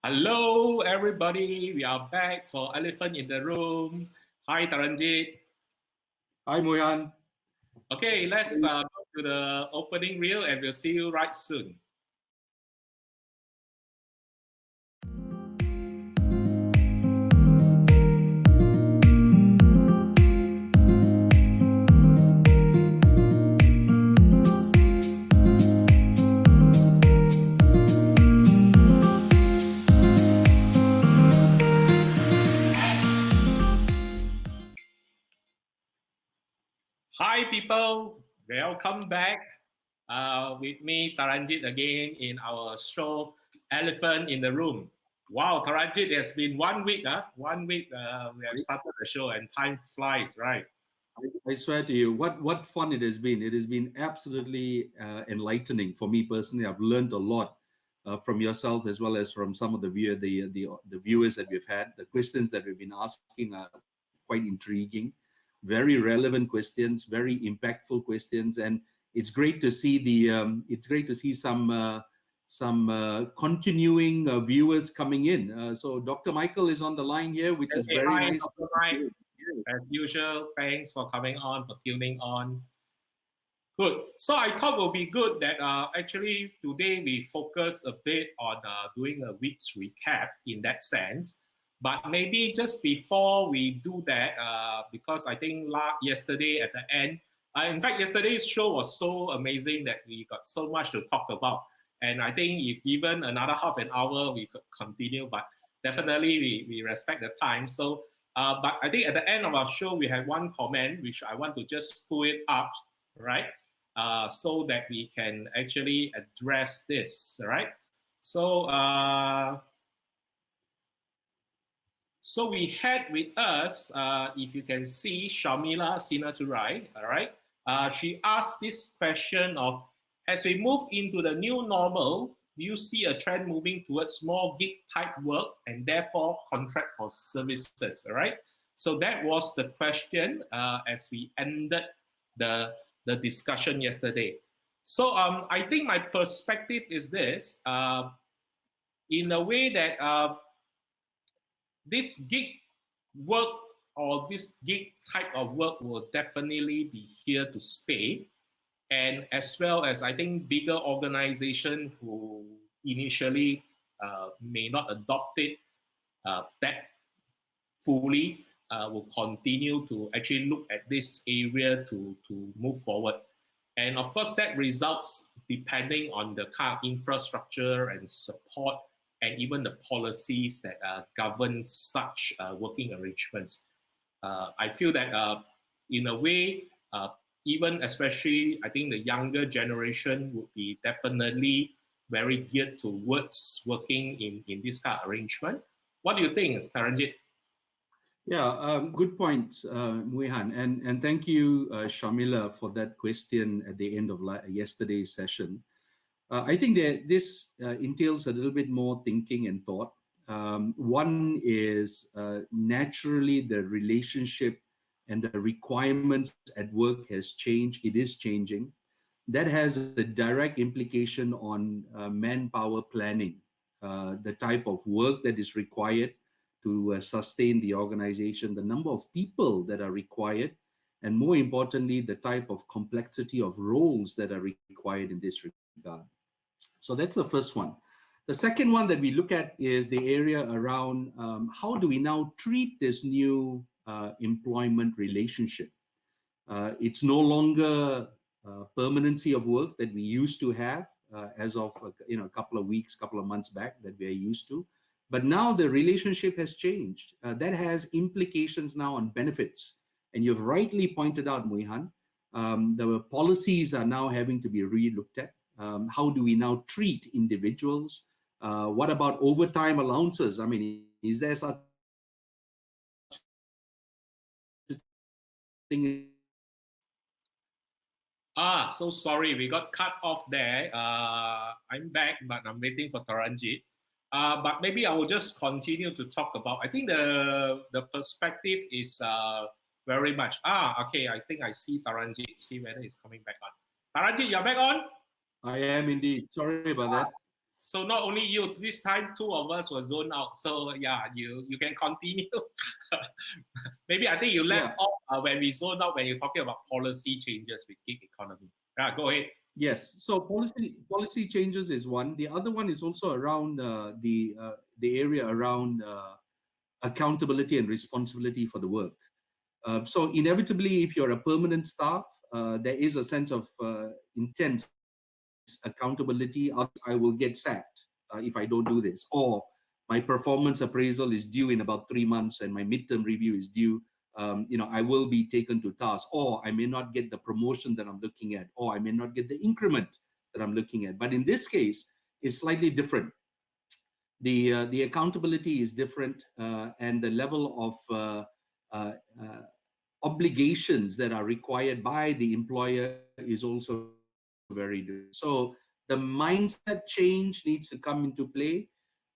Hello, everybody. We are back for Elephant in the Room. Hi, Taranjit. Hi, Moyan. Okay, let's go to the opening reel and we'll see you right soon. Hi, people. Welcome back with me, Taranjit, again in our show, Elephant in the Room. Wow, Taranjit, it's been 1 week. 1 week we have started the show and time flies, right? I swear to you, what fun it has been. It has been absolutely enlightening for me personally. I've learned a lot from yourself as well as from some of the viewers that we've had. The questions that we've been asking are quite intriguing, very relevant questions, very impactful questions, and it's great to see some continuing viewers coming in. So Dr. Michael is on the line here, which is Okay, very hi, nice. Dr. Mike. As usual, thanks for coming on, for tuning on. Good. So I thought it would be good that actually today we focus a bit on doing a week's recap in that sense. But maybe just before we do that, because I think yesterday at the end, in fact, yesterday's show was so amazing that we got so much to talk about. And I think if given another half an hour, we could continue, but definitely we respect the time. So, but I think at the end of our show, we have one comment, which I want to just pull it up, right? So that we can actually address this, all right? So, so we had with us, if you can see, Shamila Sinaturai, all right? She asked this question of, as we move into the new normal, do you see a trend moving towards more gig type work and therefore contract for services, all right? So that was the question as we ended the, the discussion yesterday. So I think my perspective is this, in a way that this gig work or this gig type of work will definitely be here to stay. And as well as I think bigger organizations who initially may not adopt it that fully will continue to actually look at this area to move forward. And of course, that results depending on the kind of infrastructure and support and even the policies that govern such working arrangements. I feel that in a way, even especially, I think the younger generation would be definitely very geared towards working in this kind of arrangement. What do you think, Taranjit? Yeah, good point, Muihan, and thank you, Shamila, for that question at the end of yesterday's session. I think that this entails a little bit more thinking and thought. One is naturally the relationship and the requirements at work has changed. It is changing. That has a direct implication on manpower planning, the type of work that is required to sustain the organization, the number of people that are required, and more importantly, the type of complexity of roles that are required in this regard. So that's the first one. The second one that we look at is the area around how do we now treat this new employment relationship. It's no longer permanency of work that we used to have as of a couple of weeks, couple of months back that we are used to. But now the relationship has changed. That has implications now on benefits. And you've rightly pointed out, Muihan, the policies are now having to be re-looked at. How do we now treat individuals? What about overtime allowances? I mean, is there such thing? So sorry, we got cut off there. I'm back, but I'm waiting for Taranjit. But maybe I will just continue to talk about. I think the perspective is very much. Okay. I think I see Taranjit. See whether he's coming back on. Taranjit, you're back on. I am indeed. Sorry about that. So not only you, this time two of us were zoned out. So yeah, you can continue. Maybe I think you left off when we zoned out when you're talking about policy changes with gig economy. Yeah, go ahead. Yes. So policy changes is one. The other one is also around the area around accountability and responsibility for the work. So inevitably, if you're a permanent staff, there is a sense of intense accountability. I will get sacked if I don't do this, or my performance appraisal is due in about 3 months, and my midterm review is due. I will be taken to task, or I may not get the promotion that I'm looking at, or I may not get the increment that I'm looking at. But in this case, it's slightly different. The accountability is different, and the level of obligations that are required by the employer is also very different. So the mindset change needs to come into play.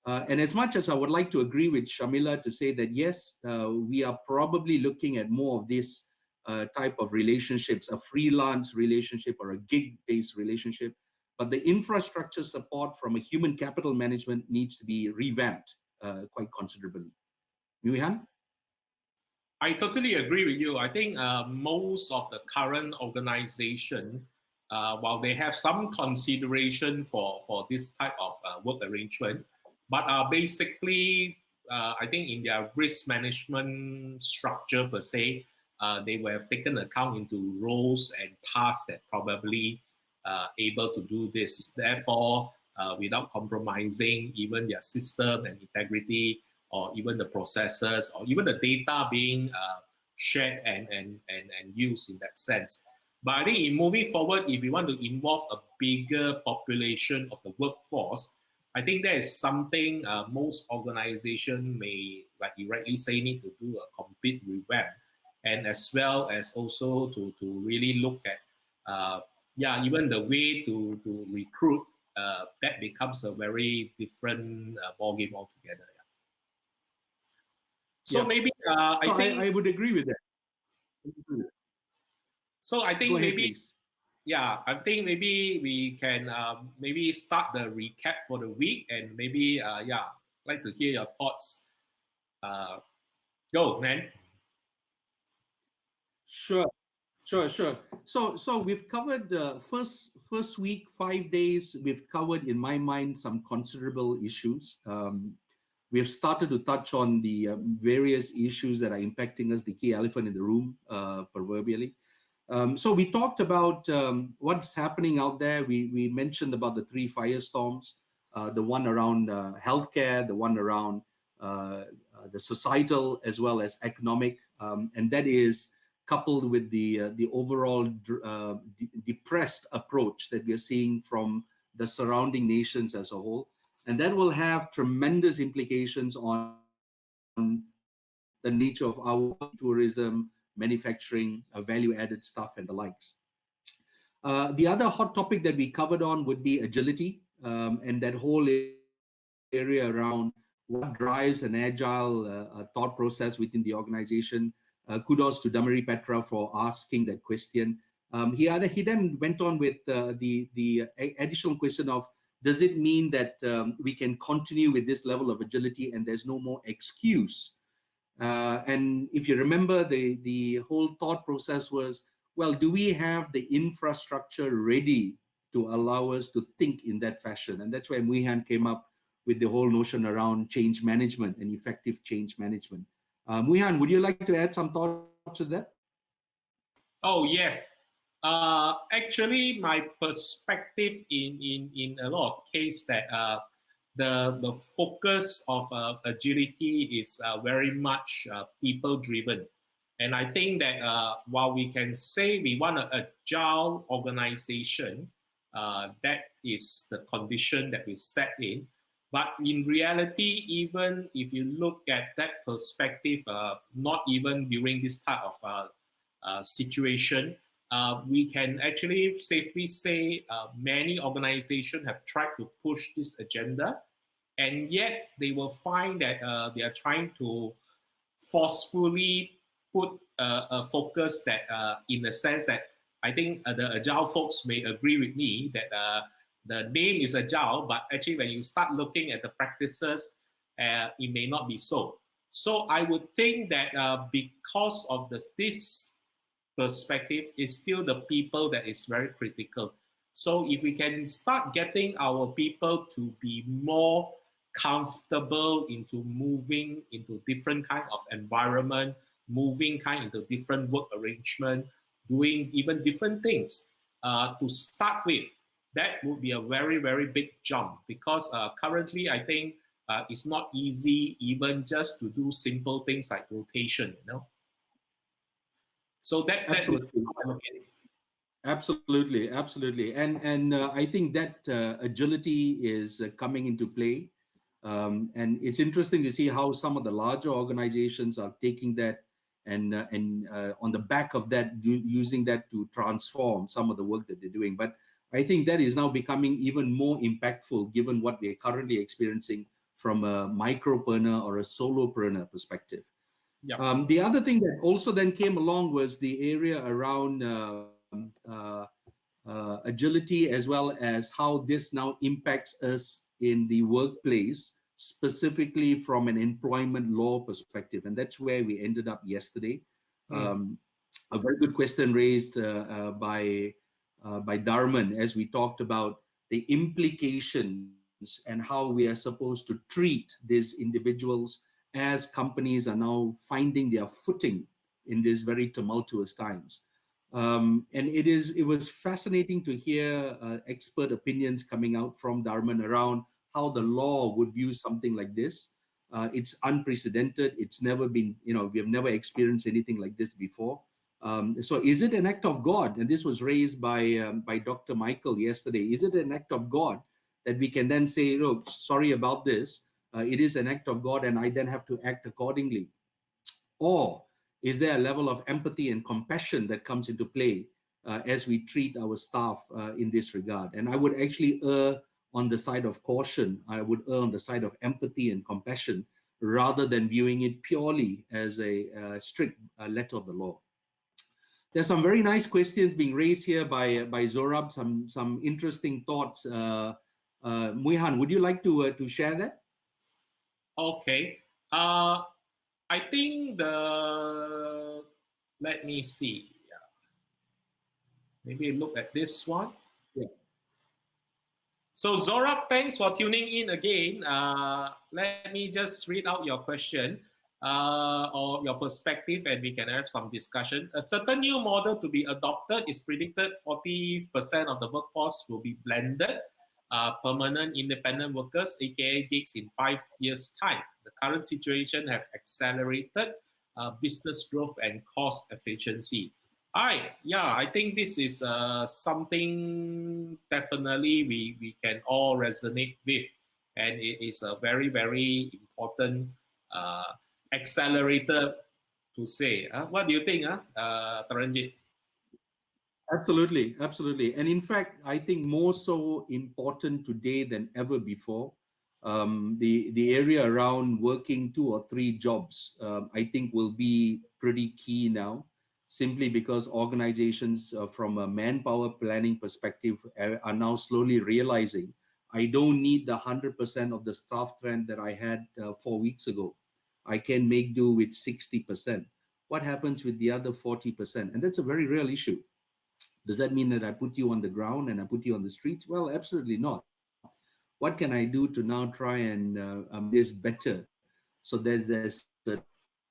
And as much as I would like to agree with Shamila to say that, yes, we are probably looking at more of this type of relationships, a freelance relationship or a gig-based relationship, but the infrastructure support from a human capital management needs to be revamped quite considerably. Nguyen? I totally agree with you. I think most of the current organization, while they have some consideration for this type of work arrangement, but basically, I think in their risk management structure per se, they will have taken account into roles and tasks that probably able to do this. Therefore, without compromising even their system and integrity, or even the processes, or even the data being shared and used in that sense. But I think in moving forward, if we want to involve a bigger population of the workforce, I think that is something most organizations may, like you rightly say, need to do a complete revamp, and as well as also to really look at, even the way to recruit. That becomes a very different ballgame altogether. So maybe So I think I would agree with that. so. I think Go ahead, maybe please. I think maybe we can maybe start the recap for the week, and maybe like to hear your thoughts. Go, man. Sure. So we've covered first week, 5 days. We've covered, in my mind, some considerable issues. We have started to touch on the various issues that are impacting us, the key elephant in the room, proverbially. So we talked about what's happening out there. We mentioned about the 3 firestorms, the one around healthcare, the one around the societal as well as economic, and that is coupled with the overall depressed approach that we are seeing from the surrounding nations as a whole. And that will have tremendous implications on the nature of our tourism, manufacturing, value-added stuff, and the likes. The other hot topic that we covered on would be agility, and that whole area around what drives an agile thought process within the organization. Kudos to Damari Petra for asking that question. He then went on with the additional question of, does it mean that we can continue with this level of agility and there's no more excuse? And if you remember, the whole thought process was, well, do we have the infrastructure ready to allow us to think in that fashion? And that's where Muihan came up with the whole notion around change management and effective change management. Muihan, would you like to add some thoughts to that? Oh, yes. Actually, my perspective in a lot of cases that the focus of agility is very much people driven. And I think that while we can say we want an agile organization, that is the condition that we set in. But in reality, even if you look at that perspective, not even during this type of situation, we can actually safely say many organizations have tried to push this agenda, and yet they will find that they are trying to forcefully put a focus that in the sense that I think the agile folks may agree with me that the name is agile, but actually when you start looking at the practices, it may not be so. So I would think that because of this perspective, is still the people that is very critical. So if we can start getting our people to be more comfortable into moving into different kind of environment, moving kind into different work arrangement, doing even different things to start with, that would be a very, very big jump because currently I think it's not easy even just to do simple things like rotation, you know. So that would be how I look at it. Absolutely, absolutely, and I think that agility is coming into play, and it's interesting to see how some of the larger organizations are taking that and on the back of that, using that to transform some of the work that they're doing. But I think that is now becoming even more impactful given what we're currently experiencing from a micropreneur or a solopreneur perspective. Yeah. The other thing that also then came along was the area around agility, as well as how this now impacts us in the workplace, specifically from an employment law perspective. And that's where we ended up yesterday. A very good question raised by Dharmen, as we talked about the implications and how we are supposed to treat these individuals as companies are now finding their footing in these very tumultuous times. And it was fascinating to hear expert opinions coming out from Dharmen around how the law would view something like this. It's unprecedented. It's never been, we have never experienced anything like this before. So is it an act of God? And this was raised by Dr. Michael yesterday. Is it an act of God that we can then say, look, sorry about this. It is an act of God, and I then have to act accordingly? Or is there a level of empathy and compassion that comes into play as we treat our staff in this regard? And I would actually err on the side of caution. I would err on the side of empathy and compassion rather than viewing it purely as a strict letter of the law. There's some very nice questions being raised here by Zorab, some interesting thoughts. Muihan, would you like to share that? Okay. I think let me see. Maybe look at this one. Yeah. So Zora, thanks for tuning in again. Let me just read out your question or your perspective, and we can have some discussion. A certain new model to be adopted is predicted 40% of the workforce will be blended, permanent independent workers, aka gigs, in 5 years' time. The current situation have accelerated business growth and cost efficiency. I think this is something definitely we can all resonate with, and it is a very, very important accelerator to say. What do you think, Taranjit? Absolutely, absolutely. And in fact, I think more so important today than ever before. The area around working 2 or 3 jobs, I think, will be pretty key now, simply because organizations from a manpower planning perspective are now slowly realizing I don't need the 100% of the staff trend that I had 4 weeks ago. I can make do with 60%. What happens with the other 40%? And that's a very real issue. Does that mean that I put you on the ground and I put you on the streets? Well, absolutely not. What can I do to now try and this better? So there's a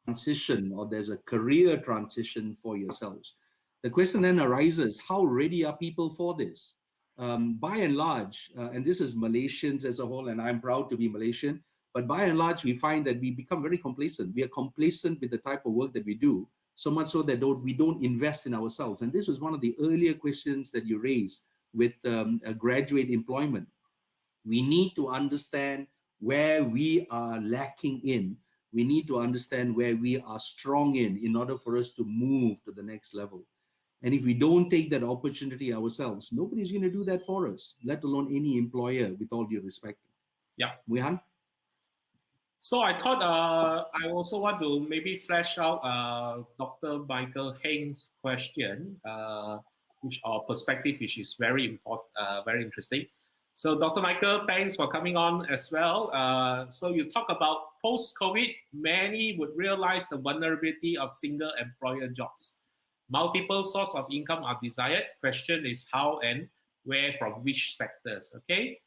transition, or there's a career transition for yourselves. The question then arises, how ready are people for this? By and large, and this is Malaysians as a whole, and I'm proud to be Malaysian, but by and large, we find that we become very complacent. We are complacent with the type of work that we do, so much so that we don't invest in ourselves. And this was one of the earlier questions that you raised with graduate employment. We need to understand where we are lacking in. We need to understand where we are strong in order for us to move to the next level. And if we don't take that opportunity ourselves, nobody's going to do that for us, let alone any employer, with all due respect. Yeah. Muihan? So I thought I also want to maybe flesh out Dr. Michael Heng's question, which our perspective, which is very important, very interesting. So Dr. Michael, thanks for coming on as well. So you talk about post-COVID, many would realize the vulnerability of single employer jobs. Multiple sources of income are desired. Question is how and where, from which sectors, okay?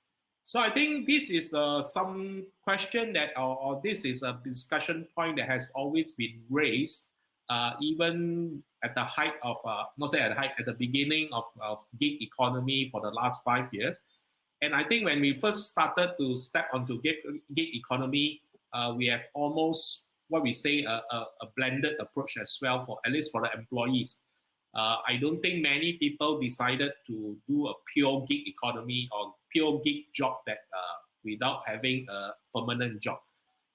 So I think this is some question that, or this is a discussion point that has always been raised, even at the height of, not say at the height, at the beginning of gig economy for the last 5 years. And I think when we first started to step onto gig economy, we have almost what we say a blended approach as well, for at least for the employees. I don't think many people decided to do a pure gig economy or pure gig job that without having a permanent job.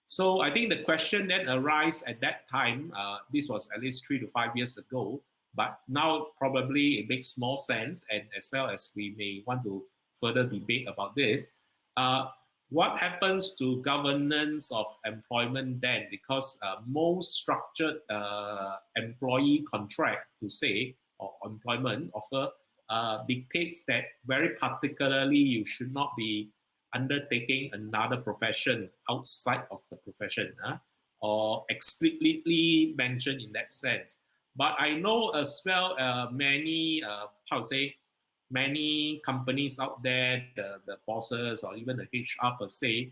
So I think the question that arose at that time, this was at least 3 to 5 years ago, but now probably it makes more sense, and as well as we may want to further debate about this. What happens to governance of employment then? Because most structured employee contract, to say, or employment offer dictates that very particularly you should not be undertaking another profession outside of the profession, or explicitly mentioned in that sense. But I know as well many, many companies out there, the bosses or even the HR per se,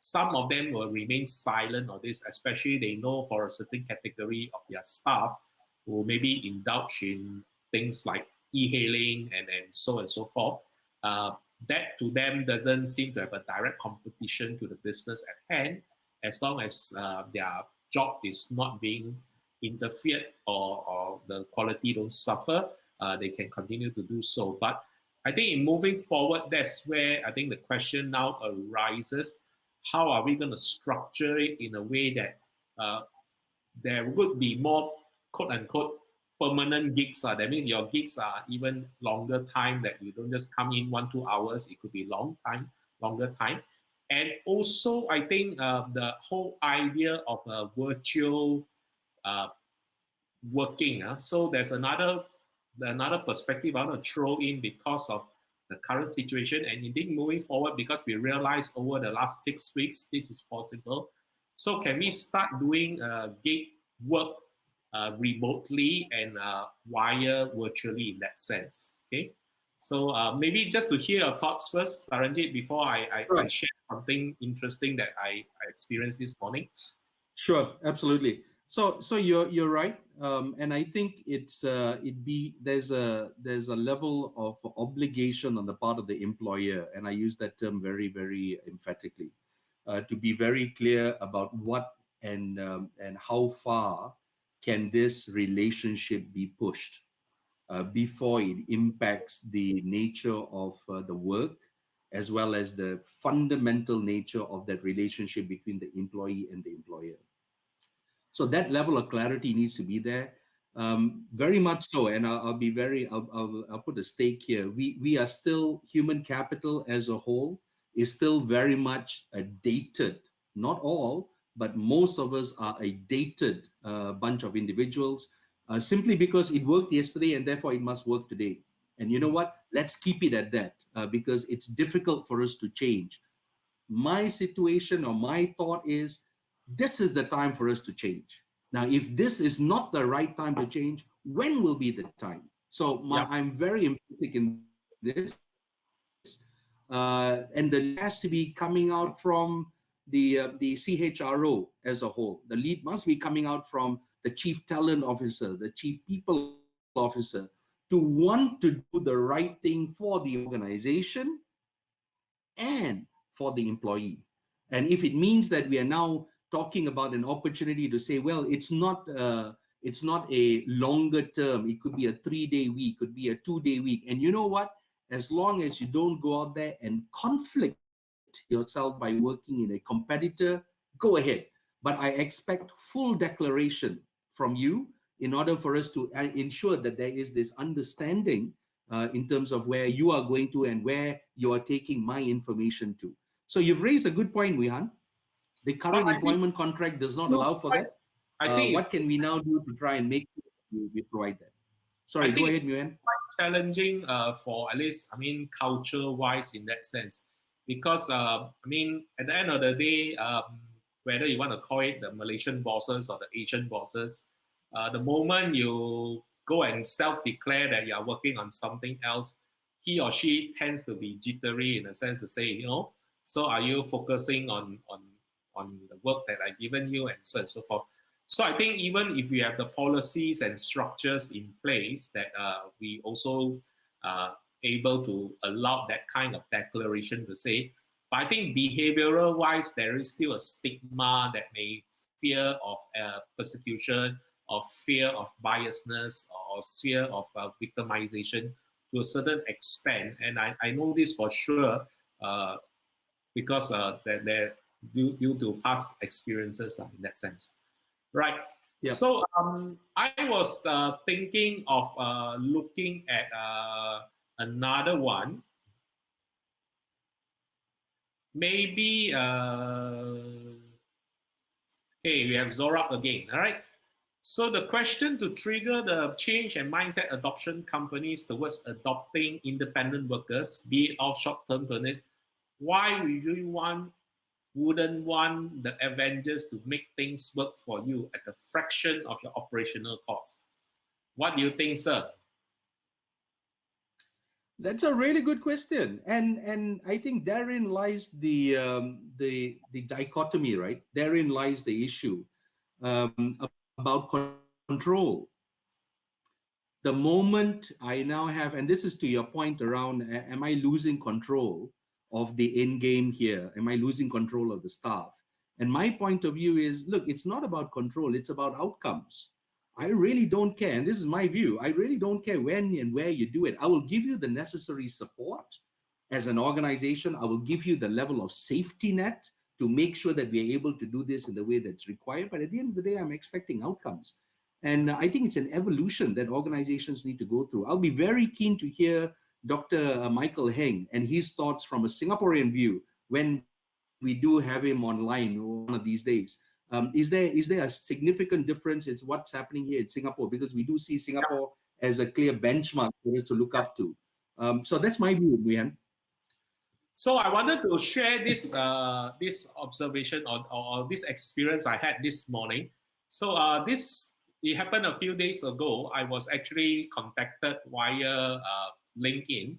some of them will remain silent on this, especially they know for a certain category of their staff who maybe indulge in things like e-hailing and so on and so forth. That to them doesn't seem to have a direct competition to the business at hand, as long as their job is not being interfered or the quality don't suffer. They can continue to do so. But I think in moving forward, that's where I think the question now arises: how are we going to structure it in a way that there would be more quote unquote permanent gigs? That means your gigs are even longer time, that you don't just come in 1-2 hours, it could be longer time. And also I think the whole idea of a virtual working. So there's another perspective I want to throw in because of the current situation, and indeed moving forward, because we realized over the last 6 weeks this is possible. So can we start doing gig work remotely and wire virtually in that sense? Okay. So maybe just to hear your thoughts first, Taranjit, before I share something interesting that I experienced this morning. Sure, absolutely. So you're right, and I think there's a level of obligation on the part of the employer, and I use that term very, very emphatically, to be very clear about what and how far can this relationship be pushed before it impacts the nature of the work, as well as the fundamental nature of that relationship between the employee and the employer. So that level of clarity needs to be there, very much so. And I'll put a stake here. We are still, human capital as a whole is still very much a dated, not all, but most of us are a dated bunch of individuals, simply because it worked yesterday and therefore it must work today. And you know what? Let's keep it at that, because it's difficult for us to change. My situation or my thought is, this is the time for us to change. Now, if this is not the right time to change, when will be the time? So I'm very emphatic in this. And the lead has to be coming out from the CHRO as a whole. The lead must be coming out from the chief talent officer, the chief people officer, to want to do the right thing for the organization and for the employee. And if it means that we are now talking about an opportunity to say, well, it's not a longer term, it could be a 3-day week, could be a 2-day week. And you know what? As long as you don't go out there and conflict yourself by working in a competitor, go ahead. But I expect full declaration from you in order for us to ensure that there is this understanding in terms of where you are going to and where you are taking my information to. So you've raised a good point, Wihan. The current employment contract does not allow for that. What can we now do to try and make sure we provide that? Sorry, go ahead, Nguyen. challenging for at least, culture-wise in that sense. Because, at the end of the day, whether you want to call it the Malaysian bosses or the Asian bosses, the moment you go and self-declare that you are working on something else, he or she tends to be jittery in a sense to say, so are you focusing on the work that I've given you, and so on and so forth. So I think even if we have the policies and structures in place, that we also able to allow that kind of declaration to say, but I think behavioral wise, there is still a stigma that may fear of persecution, or fear of biasness, or fear of victimization to a certain extent. And I know this for sure because they're due to past experiences in that sense. Right. Yeah. So I was thinking of looking at another one. Maybe, okay, we have Zorab again. All right. So the question to trigger the change and mindset adoption companies towards adopting independent workers, be it of short-term permits, why wouldn't want the Avengers to make things work for you at a fraction of your operational costs? What do you think, sir? That's a really good question, and I think therein lies the dichotomy, right? Therein lies the issue about control. The moment I now have, and this is to your point around, am I losing control of the end game here? Am I losing control of the staff? And my point of view is, look, it's not about control, it's about outcomes. I really don't care, and this is my view, I really don't care when and where you do it. I will give you the necessary support as an organization. I will give you the level of safety net to make sure that we are able to do this in the way that's required. But at the end of the day, I'm expecting outcomes. And I think it's an evolution that organizations need to go through. I'll be very keen to hear Dr. Michael Heng and his thoughts from a Singaporean view when we do have him online one of these days. Is there a significant difference in what's happening here in Singapore? Because we do see Singapore as a clear benchmark for us to look up to. So that's my view, Nguyen. So I wanted to share this this observation or this experience I had this morning. So it happened a few days ago. I was actually contacted via LinkedIn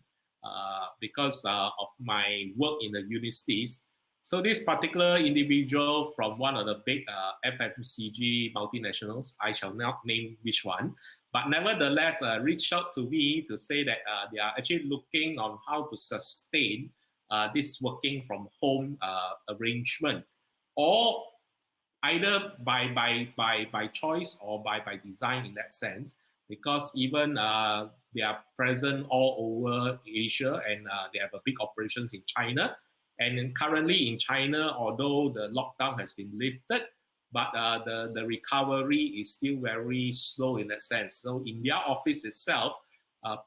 because of my work in the universities. So this particular individual from one of the big FMCG multinationals, I shall not name which one, but nevertheless reached out to me to say that they are actually looking on how to sustain this working from home arrangement, or either by choice or by design in that sense, because even they are present all over Asia, and they have a big operations in China. And currently in China, although the lockdown has been lifted, but the recovery is still very slow in that sense. So in their office itself,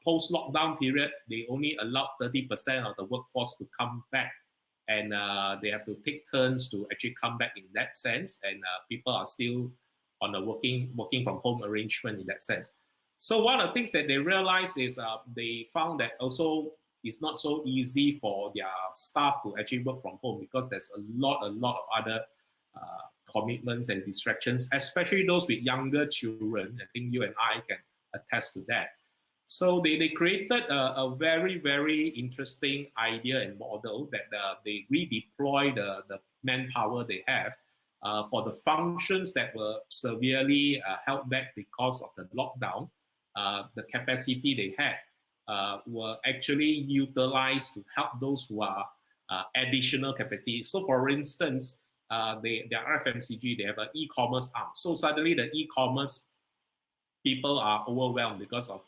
post-lockdown period, they only allowed 30% of the workforce to come back. And they have to take turns to actually come back in that sense. And people are still on a working from home arrangement in that sense. So one of the things that they realized is they found that also it's not so easy for their staff to actually work from home, because there's a lot of other commitments and distractions, especially those with younger children. I think you and I can attest to that. So they created a very, very interesting idea and model that they redeploy the manpower they have for the functions that were severely held back because of the lockdown. The capacity they had were actually utilized to help those who are additional capacity. So for instance, they are FMCG, they have an e-commerce arm. So suddenly the e-commerce people are overwhelmed because of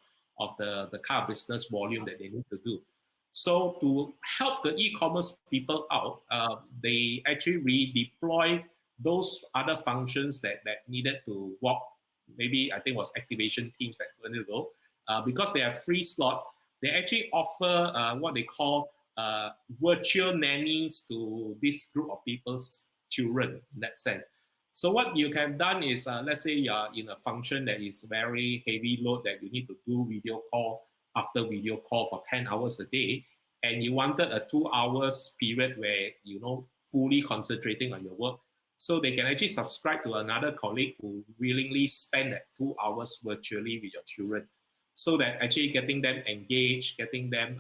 the kind of business volume that they need to do. So to help the e-commerce people out, they actually redeploy those other functions that needed to work. Maybe I think it was activation teams that went to go. Because they have free slots, they actually offer what they call virtual nannies to this group of people's children in that sense. So what you have done is, let's say you are in a function that is very heavy load, that you need to do video call after video call for 10 hours a day, and you wanted a 2 hours period where, fully concentrating on your work. So they can actually subscribe to another colleague who willingly spend that 2 hours virtually with your children. So that actually getting them engaged, getting them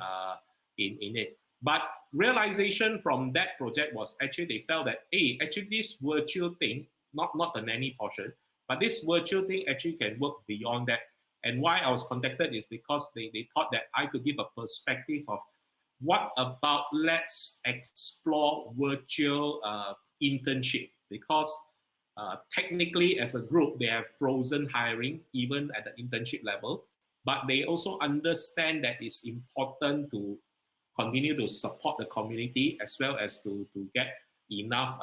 in it. But realization from that project was actually they felt that, hey, actually this virtual thing, not the nanny portion, but this virtual thing actually can work beyond that. And why I was contacted is because they thought that I could give a perspective of what about let's explore virtual internship, because technically as a group they have frozen hiring even at the internship level, but they also understand that it's important to continue to support the community as well as to get enough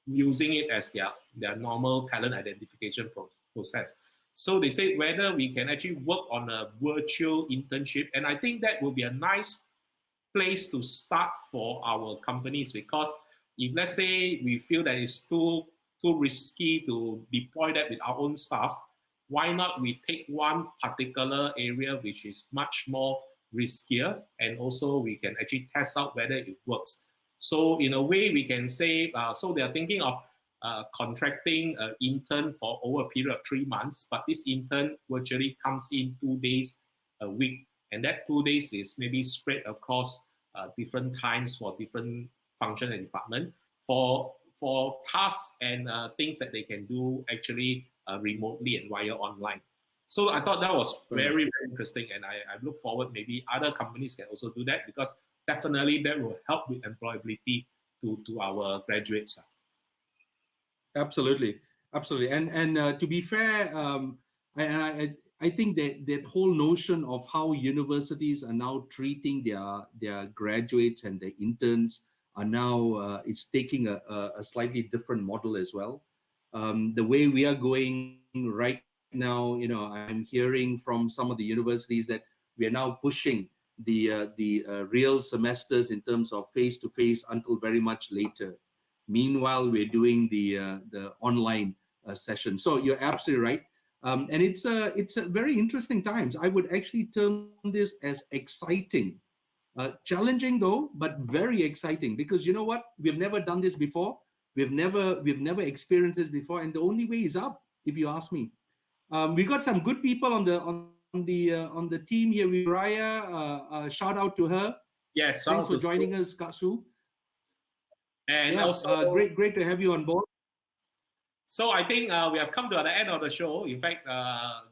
using it as their normal talent identification process. So they say whether we can actually work on a virtual internship, and I think that will be a nice place to start for our companies, because if let's say we feel that it's too risky to deploy that with our own staff, why not we take one particular area which is much more riskier, and also we can actually test out whether it works. So in a way we can say, so they are thinking of contracting an intern for over a period of 3 months, but this intern virtually comes in 2 days a week, and that 2 days is maybe spread across different times for different function and department for tasks and things that they can do actually remotely and via online. So I thought that was very, very interesting, and I look forward maybe other companies can also do that, because definitely that will help with employability to our graduates. Absolutely, absolutely. And to be fair, I think that whole notion of how universities are now treating their graduates and their interns are now it's taking a slightly different model as well. The way we are going right now, I'm hearing from some of the universities that we are now pushing the real semesters in terms of face-to-face until very much later. Meanwhile, we're doing the online session. So you're absolutely right, and it's a very interesting times. I would actually term this as exciting, challenging though, but very exciting, because you know what? We've never done this before. We've never experienced this before, and the only way is up, if you ask me. We got some good people on the team here. We Raya, shout out to her. Yes, thanks for joining us, Katsu. And also great to have you on board. So I think we have come to the end of the show. In fact,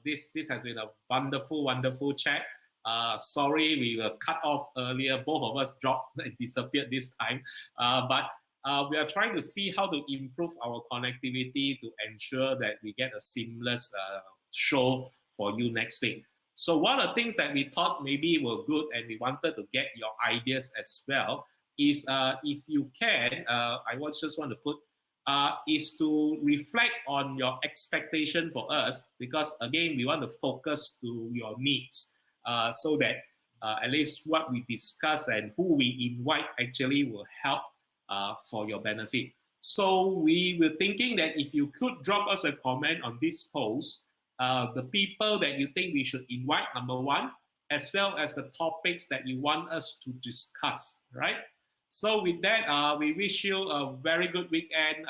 this has been a wonderful chat. Sorry we were cut off earlier. Both of us dropped and disappeared this time. But we are trying to see how to improve our connectivity to ensure that we get a seamless show for you next week. So one of the things that we thought maybe were good and we wanted to get your ideas as well is if you can, I just want to put is to reflect on your expectation for us, because again we want to focus to your needs, so that at least what we discuss and who we invite actually will help for your benefit. So we were thinking that if you could drop us a comment on this post, the people that you think we should invite, number one, as well as the topics that you want us to discuss, right? So with that, we wish you a very good weekend.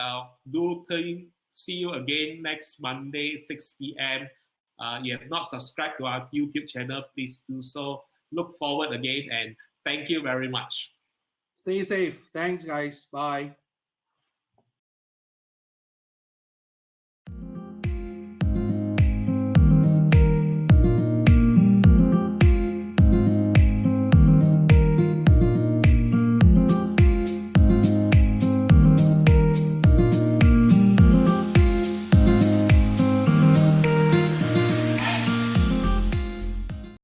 See you again next Monday, 6 p.m. You have not subscribed to our YouTube channel, please do so. Look forward again, and thank you very much. Stay safe. Thanks, guys. Bye.